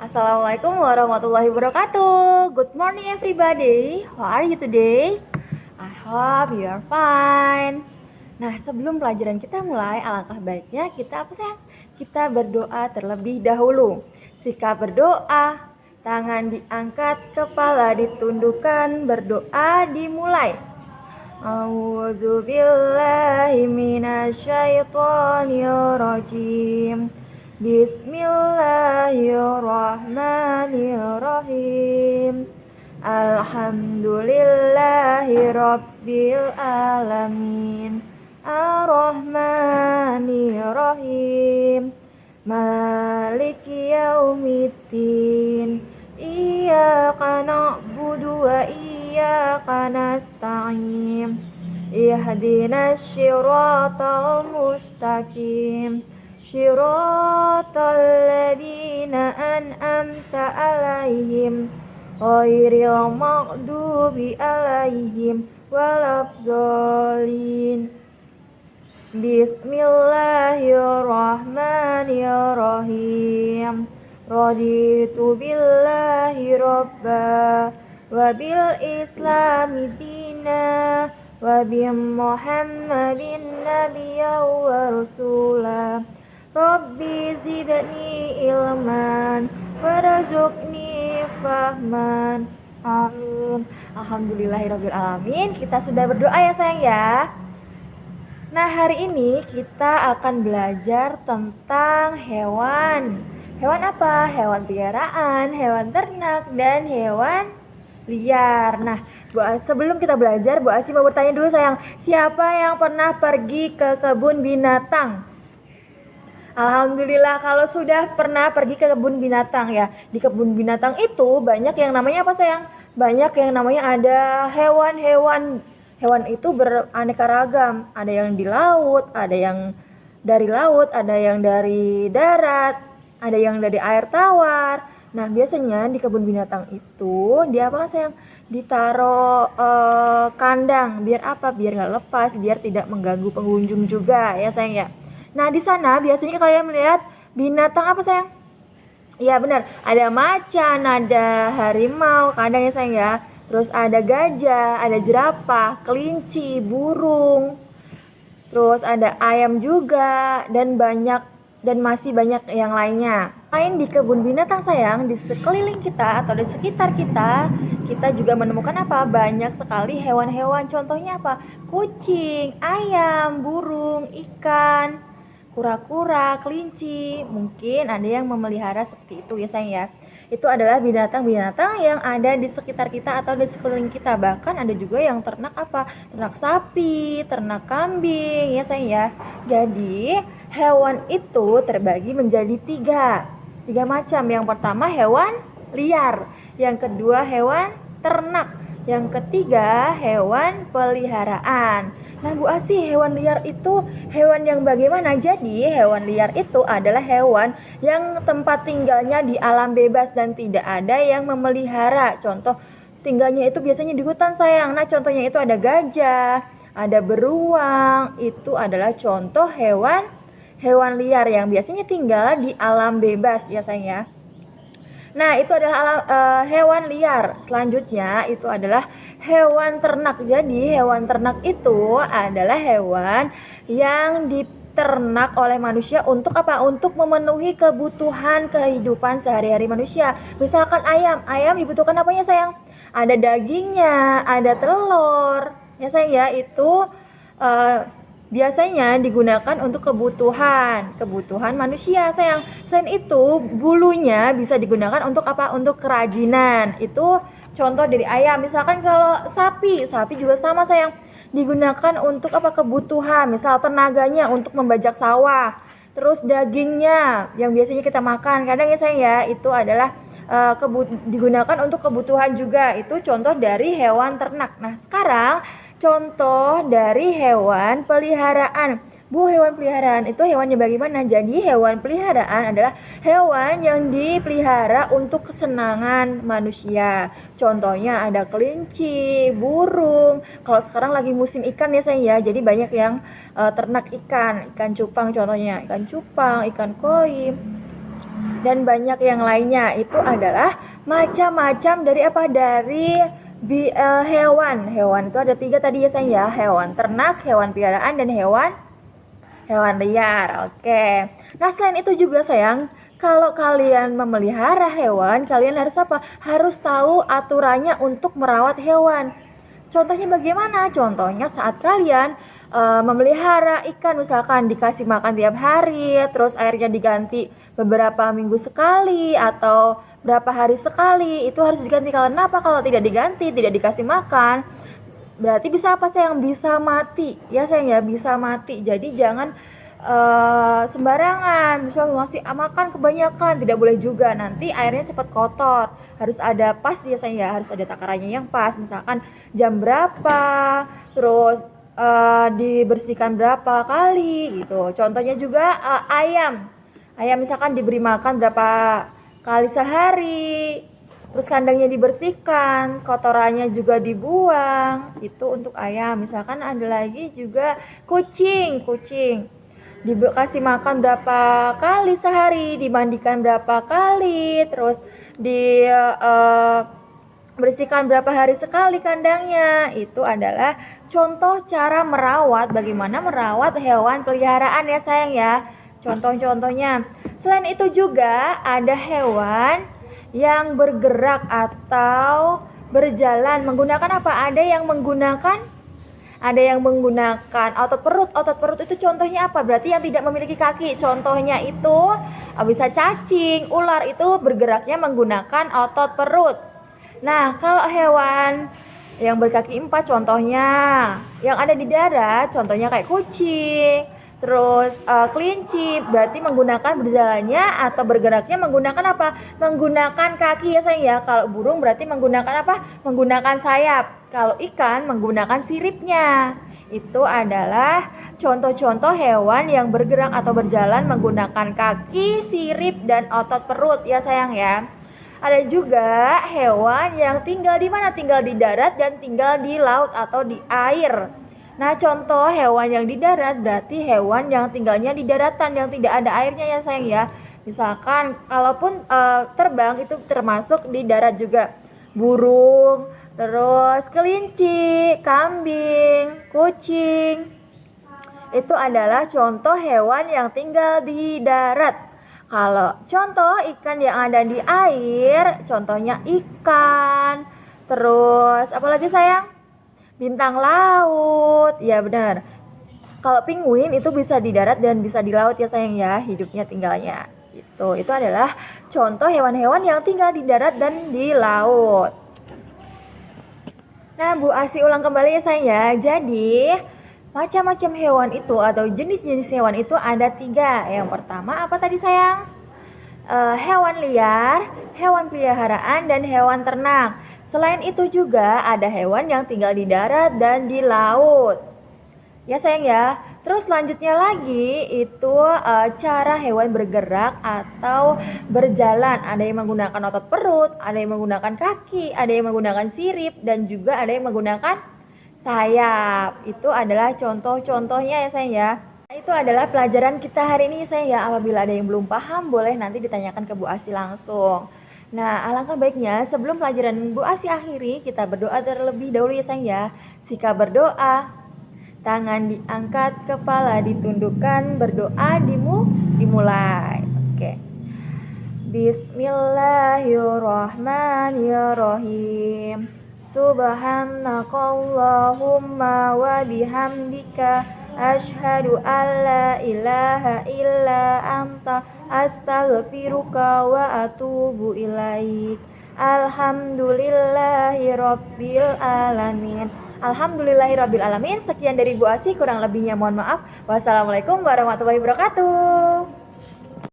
Assalamualaikum warahmatullahi wabarakatuh. Good morning everybody. How are you today? I hope you are fine. Nah, sebelum pelajaran kita mulai, alangkah baiknya kita apa sih? Kita berdoa terlebih dahulu. Sikap berdoa, tangan diangkat, kepala ditundukkan, berdoa dimulai. A'udzu billahi minasyaitonir rajim. Bismillahirrahmanirrahim. Alhamdulillahi rabbil alamin. Ar-Rahmanir-Rahim. Maliki yaumiddin. Iyyaka na'budu wa iyyaka nasta'in. Ihdinas siratal mustaqim. Shiratal ladzina an'amta 'alaihim ghairil maghdubi 'alaihim waladdallin. Bismillahirrahmanirrahim. Raditu billahi rabba wa bil islami dina wa bi Muhammadin nabiyyan wa rasula. Rabbi zidni ilman warzuqni fahman. Amin. Alhamdulillahirabbil alamin. Kita sudah berdoa ya sayang ya. Nah, hari ini kita akan belajar tentang hewan. Hewan apa? Hewan peliharaan, hewan ternak, dan hewan liar. Nah, sebelum kita belajar, Bu Asi mau bertanya dulu sayang. Siapa yang pernah pergi ke kebun binatang? Alhamdulillah kalau sudah pernah pergi ke kebun binatang ya. Di kebun binatang itu banyak yang namanya apa sayang? Banyak yang namanya ada hewan-hewan. Hewan itu beraneka ragam. Ada yang di laut, ada yang dari laut, ada yang dari darat, ada yang dari air tawar. Nah, biasanya di kebun binatang itu dia apa sayang? Ditaruh kandang. Biar apa? Biar nggak lepas, biar tidak mengganggu pengunjung juga ya sayang ya. Nah, di sana biasanya kalian melihat binatang apa sayang? Iya benar, ada macan, ada harimau, kadang ya sayang ya. Terus ada gajah, ada jerapah, kelinci, burung. Terus ada ayam juga dan masih banyak yang lainnya. Selain di kebun binatang sayang, di sekeliling kita atau di sekitar kita, kita juga menemukan apa? Banyak sekali hewan-hewan. Contohnya apa? Kucing, ayam, burung, ikan, kura-kura, kelinci. Mungkin ada yang memelihara seperti itu ya sayang ya. Itu adalah binatang-binatang yang ada di sekitar kita atau di sekeliling kita. Bahkan ada juga yang ternak apa? Ternak sapi, ternak kambing ya sayang ya. Jadi hewan itu terbagi menjadi tiga macam. Yang pertama hewan liar, yang kedua hewan ternak, yang ketiga hewan peliharaan. Nah Bu Asi, hewan liar itu hewan yang bagaimana? Jadi hewan liar itu adalah hewan yang tempat tinggalnya di alam bebas dan tidak ada yang memelihara. Contoh tinggalnya itu biasanya di hutan sayang. Nah contohnya itu ada gajah, ada beruang. Itu adalah contoh hewan liar yang biasanya tinggal di alam bebas ya sayang ya. Nah, itu adalah hewan liar. Selanjutnya itu adalah hewan ternak. Jadi, hewan ternak itu adalah hewan yang diternak oleh manusia untuk apa? Untuk memenuhi kebutuhan kehidupan sehari-hari manusia. Misalkan ayam. Ayam dibutuhkan apanya, sayang? Ada dagingnya, ada telur. Ya, sayang ya, itu biasanya digunakan untuk kebutuhan manusia sayang. Selain itu bulunya bisa digunakan untuk apa? Untuk kerajinan. Itu contoh dari ayam. Misalkan kalau sapi juga sama sayang, digunakan untuk apa? Kebutuhan. Misal tenaganya untuk membajak sawah. Terus dagingnya yang biasanya kita makan. Kadang ya sayang ya, itu adalah digunakan untuk kebutuhan juga. Itu contoh dari hewan ternak. Nah sekarang contoh dari hewan peliharaan. Bu, hewan peliharaan itu hewannya bagaimana? Jadi hewan peliharaan adalah hewan yang dipelihara untuk kesenangan manusia. Contohnya ada kelinci, burung. Kalau sekarang lagi musim ikan ya sayang ya. Jadi banyak yang ternak ikan cupang contohnya, ikan cupang, ikan koi. dan banyak yang lainnya. Itu adalah macam-macam dari apa? Dari hewan. Hewan itu ada 3 tadi ya sayang ya. Hewan ternak, hewan peliharaan, dan hewan liar. Oke. Nah, selain itu juga sayang, kalau kalian memelihara hewan, kalian harus apa? Harus tahu aturannya untuk merawat hewan. Contohnya bagaimana? Contohnya saat kalian memelihara ikan, misalkan dikasih makan tiap hari, terus airnya diganti beberapa minggu sekali atau berapa hari sekali, itu harus diganti. Kenapa? Kalau tidak diganti, tidak dikasih makan, berarti bisa apa sayang? Bisa mati. Ya sayang ya, bisa mati. Jadi jangan sembarangan, misalnya ngasih makan kebanyakan, tidak boleh juga, nanti airnya cepat kotor. Harus ada pas ya sayang ya, harus ada takarannya yang pas, misalkan jam berapa, terus dibersihkan berapa kali gitu. Contohnya juga ayam misalkan diberi makan berapa kali sehari, terus kandangnya dibersihkan, kotorannya juga dibuang. Itu untuk ayam. Misalkan ada lagi juga kucing dikasih makan berapa kali sehari, dimandikan berapa kali, terus bersihkan berapa hari sekali kandangnya. Itu adalah contoh cara merawat, bagaimana merawat hewan peliharaan ya sayang ya. Contoh-contohnya. Selain itu juga ada hewan yang bergerak atau berjalan menggunakan apa? Ada yang menggunakan otot perut. Otot perut itu contohnya apa? Berarti yang tidak memiliki kaki. Contohnya itu bisa cacing, ular, itu bergeraknya menggunakan otot perut. Nah, kalau hewan yang berkaki 4 contohnya yang ada di darat, contohnya kayak kucing, terus kelinci, berarti menggunakan berjalannya atau bergeraknya menggunakan apa? Menggunakan kaki ya sayang ya. Kalau burung berarti menggunakan apa? Menggunakan sayap. Kalau ikan menggunakan siripnya. Itu adalah contoh-contoh hewan yang bergerak atau berjalan menggunakan kaki, sirip, dan otot perut ya sayang ya. Ada juga hewan yang tinggal di mana? Tinggal di darat dan tinggal di laut atau di air. Nah, contoh hewan yang di darat berarti hewan yang tinggalnya di daratan yang tidak ada airnya ya sayang ya. Misalkan kalaupun terbang itu termasuk di darat juga. Burung, terus kelinci, kambing, kucing. Itu adalah contoh hewan yang tinggal di darat. Kalau contoh ikan yang ada di air, contohnya ikan. Terus apalagi sayang? Bintang laut. Ya benar. Kalau penguin itu bisa di darat dan bisa di laut ya sayang ya, hidupnya tinggalnya. Itu adalah contoh hewan-hewan yang tinggal di darat dan di laut. Nah, Bu Asi ulang kembali ya sayang ya. Jadi macam-macam hewan itu atau jenis-jenis hewan itu ada 3. Yang pertama apa tadi sayang? Hewan liar, hewan peliharaan, dan hewan ternak. Selain itu juga ada hewan yang tinggal di darat dan di laut. Ya sayang ya. Terus selanjutnya lagi itu cara hewan bergerak atau berjalan. Ada yang menggunakan otot perut, ada yang menggunakan kaki, ada yang menggunakan sirip, dan juga ada yang menggunakan sayap. Itu adalah contoh-contohnya ya sayang ya. Nah, itu adalah pelajaran kita hari ini sayang ya. Apabila ada yang belum paham boleh nanti ditanyakan ke Bu Asi langsung. Nah, alangkah baiknya sebelum pelajaran Bu Asi akhiri, kita berdoa terlebih dahulu ya sayang ya. Sikap berdoa. Tangan diangkat, kepala ditundukkan, berdoa dimulai. Oke. Bismillahirrahmanirrahim. Subhanakallahumma wa bihamdika asyhadu an la ilaha illa anta astaghfiruka wa atubu ilaik. Alhamdulillahirabbil alamin. Alhamdulillahirabbil alamin. Sekian dari Bu Asi, kurang lebihnya mohon maaf. Wassalamualaikum warahmatullahi wabarakatuh.